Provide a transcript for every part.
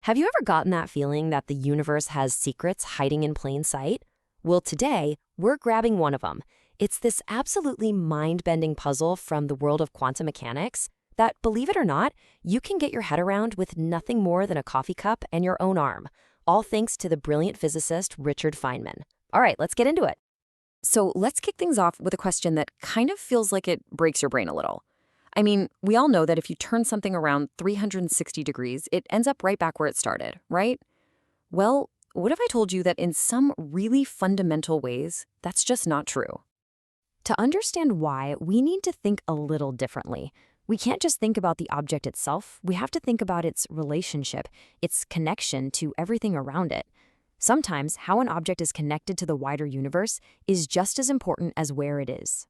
Have you ever gotten that feeling that the universe has secrets hiding in plain sight? Well, today, we're grabbing one of them. It's this absolutely mind-bending puzzle from the world of quantum mechanics that, believe it or not, you can get your head around with nothing more than a coffee cup and your own arm, all thanks to the brilliant physicist Richard Feynman. All right, let's get into it. So let's kick things off with a question that kind of feels like it breaks your brain a little. I mean, we all know that if you turn something around 360 degrees, it ends up right back where it started, right? Well, what if I told you that in some really fundamental ways, that's just not true? To understand why, we need to think a little differently. We can't just think about the object itself. We have to think about its relationship, its connection to everything around it. Sometimes, how an object is connected to the wider universe is just as important as where it is.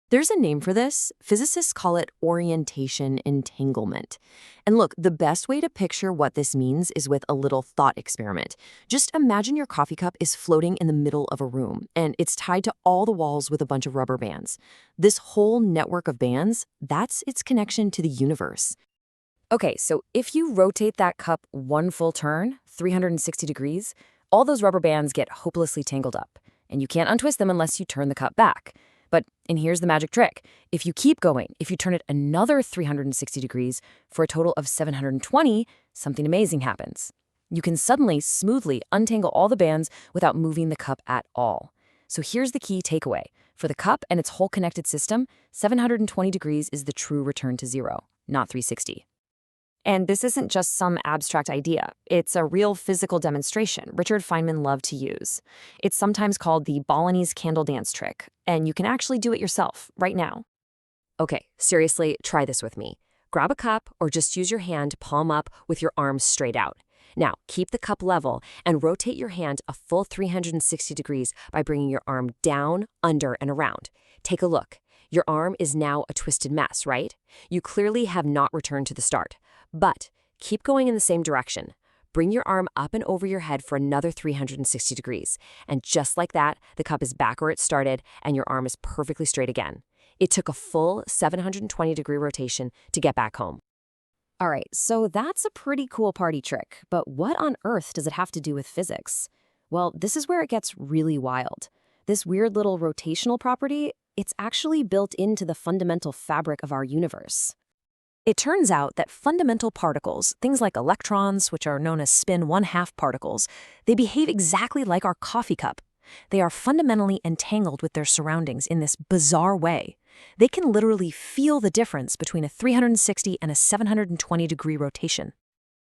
There's a name for this. Physicists call it orientation entanglement. And look, the best way to picture what this means is with a little thought experiment. Just imagine your coffee cup is floating in the middle of a room, and it's tied to all the walls with a bunch of rubber bands. This whole network of bands, that's its connection to the universe. Okay, so if you rotate that cup one full turn, 360 degrees, all those rubber bands get hopelessly tangled up, and you can't untwist them unless you turn the cup back. And here's the magic trick. If you keep going, if you turn it another 360 degrees for a total of 720, something amazing happens. You can suddenly, smoothly untangle all the bands without moving the cup at all. So here's the key takeaway. For the cup and its whole connected system, 720 degrees is the true return to zero, not 360. And this isn't just some abstract idea. It's a real physical demonstration Richard Feynman loved to use. It's sometimes called the Balinese candle dance trick, and you can actually do it yourself right now. Okay, seriously, try this with me. Grab a cup or just use your hand palm up with your arms straight out. Now, keep the cup level and rotate your hand a full 360 degrees by bringing your arm down, under, and around. Take a look. Your arm is now a twisted mess, right? You clearly have not returned to the start. But keep going in the same direction. Bring your arm up and over your head for another 360 degrees. And just like that, the cup is back where it started and your arm is perfectly straight again. It took a full 720-degree rotation to get back home. All right, so that's a pretty cool party trick. But what on earth does it have to do with physics? Well, this is where it gets really wild. This weird little rotational property, it's actually built into the fundamental fabric of our universe. It turns out that fundamental particles, things like electrons, which are known as spin 1/2 particles, they behave exactly like our coffee cup. They are fundamentally entangled with their surroundings in this bizarre way. They can literally feel the difference between a 360 and a 720-degree rotation.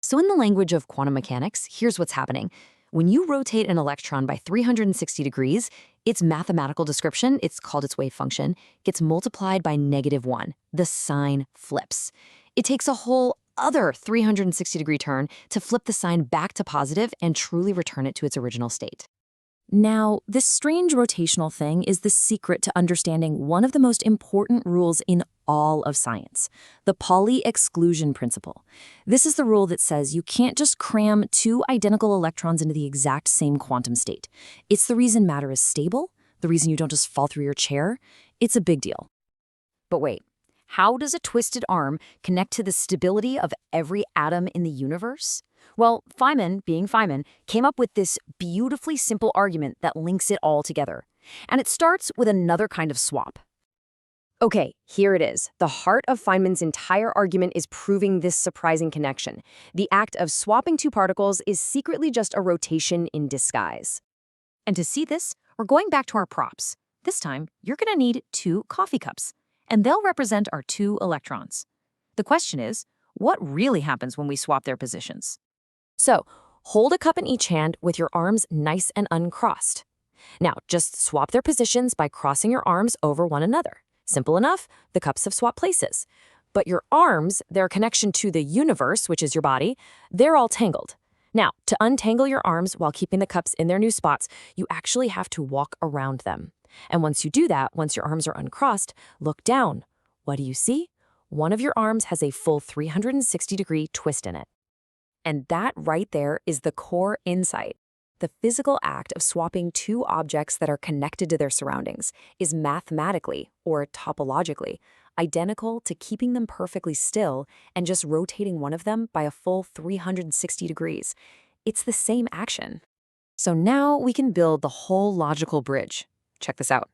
So in the language of quantum mechanics, here's what's happening. When you rotate an electron by 360 degrees, its mathematical description, it's called its wavefunction, gets multiplied by -1. The sign flips. It takes a whole other 360-degree turn to flip the sign back to positive and truly return it to its original state. Now, this strange rotational thing is the secret to understanding one of the most important rules in all of science, the Pauli exclusion principle. This is the rule that says you can't just cram two identical electrons into the exact same quantum state. It's the reason matter is stable, the reason you don't just fall through your chair. It's a big deal. But wait, how does a twisted arm connect to the stability of every atom in the universe? Well, Feynman, being Feynman, came up with this beautifully simple argument that links it all together. And it starts with another kind of swap. Okay, here it is. The heart of Feynman's entire argument is proving this surprising connection. The act of swapping two particles is secretly just a rotation in disguise. And to see this, we're going back to our props. This time, you're going to need two coffee cups, and they'll represent our two electrons. The question is, what really happens when we swap their positions? So, hold a cup in each hand with your arms nice and uncrossed. Now, just swap their positions by crossing your arms over one another. Simple enough, the cups have swapped places. But your arms, their connection to the universe, which is your body, they're all tangled. Now, to untangle your arms while keeping the cups in their new spots, you actually have to walk around them. And once you do that, once your arms are uncrossed, look down. What do you see? One of your arms has a full 360-degree twist in it. And that right there is the core insight. The physical act of swapping two objects that are connected to their surroundings is mathematically, or topologically, identical to keeping them perfectly still and just rotating one of them by a full 360 degrees. It's the same action. So now we can build the whole logical bridge. Check this out.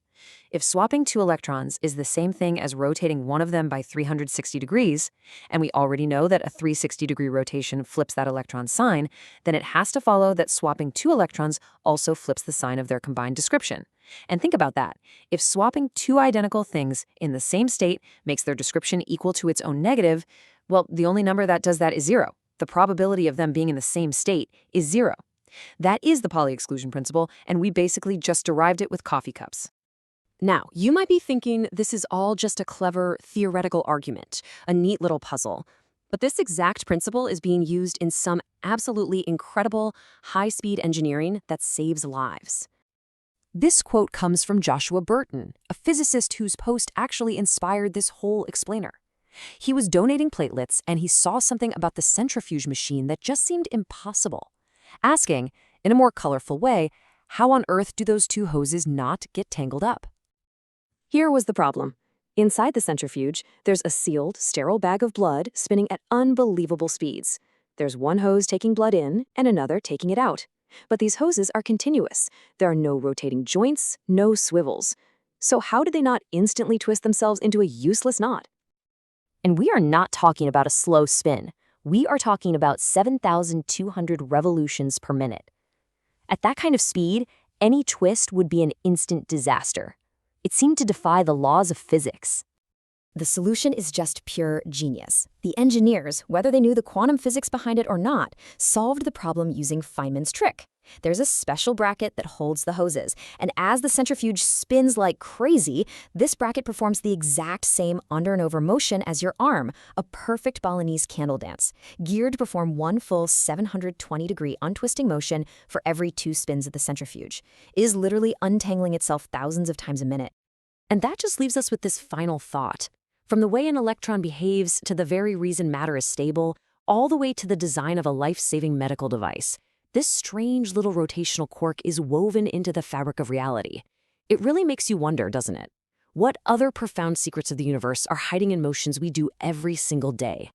If swapping two electrons is the same thing as rotating one of them by 360 degrees, and we already know that a 360-degree rotation flips that electron sign, then it has to follow that swapping two electrons also flips the sign of their combined description. And think about that. If swapping two identical things in the same state makes their description equal to its own negative, well, the only number that does that is 0. The probability of them being in the same state is 0. That is the Pauli exclusion principle, and we basically just derived it with coffee cups. Now, you might be thinking this is all just a clever theoretical argument, a neat little puzzle. But this exact principle is being used in some absolutely incredible high-speed engineering that saves lives. This quote comes from Joshua Burton, a physicist whose post actually inspired this whole explainer. He was donating platelets and he saw something about the centrifuge machine that just seemed impossible, asking, in a more colorful way, how on earth do those two hoses not get tangled up? Here was the problem. Inside the centrifuge, there's a sealed, sterile bag of blood spinning at unbelievable speeds. There's one hose taking blood in and another taking it out. But these hoses are continuous. There are no rotating joints, no swivels. So how did they not instantly twist themselves into a useless knot? And we are not talking about a slow spin. We are talking about 7,200 revolutions per minute. At that kind of speed, any twist would be an instant disaster. It seemed to defy the laws of physics. The solution is just pure genius. The engineers, whether they knew the quantum physics behind it or not, solved the problem using Feynman's trick. There's a special bracket that holds the hoses, and as the centrifuge spins like crazy, this bracket performs the exact same under and over motion as your arm, a perfect Balinese candle dance, geared to perform one full 720-degree untwisting motion for every 2 spins of the centrifuge. It is literally untangling itself thousands of times a minute. And that just leaves us with this final thought. From the way an electron behaves to the very reason matter is stable, all the way to the design of a life-saving medical device, this strange little rotational quirk is woven into the fabric of reality. It really makes you wonder, doesn't it? What other profound secrets of the universe are hiding in motions we do every single day?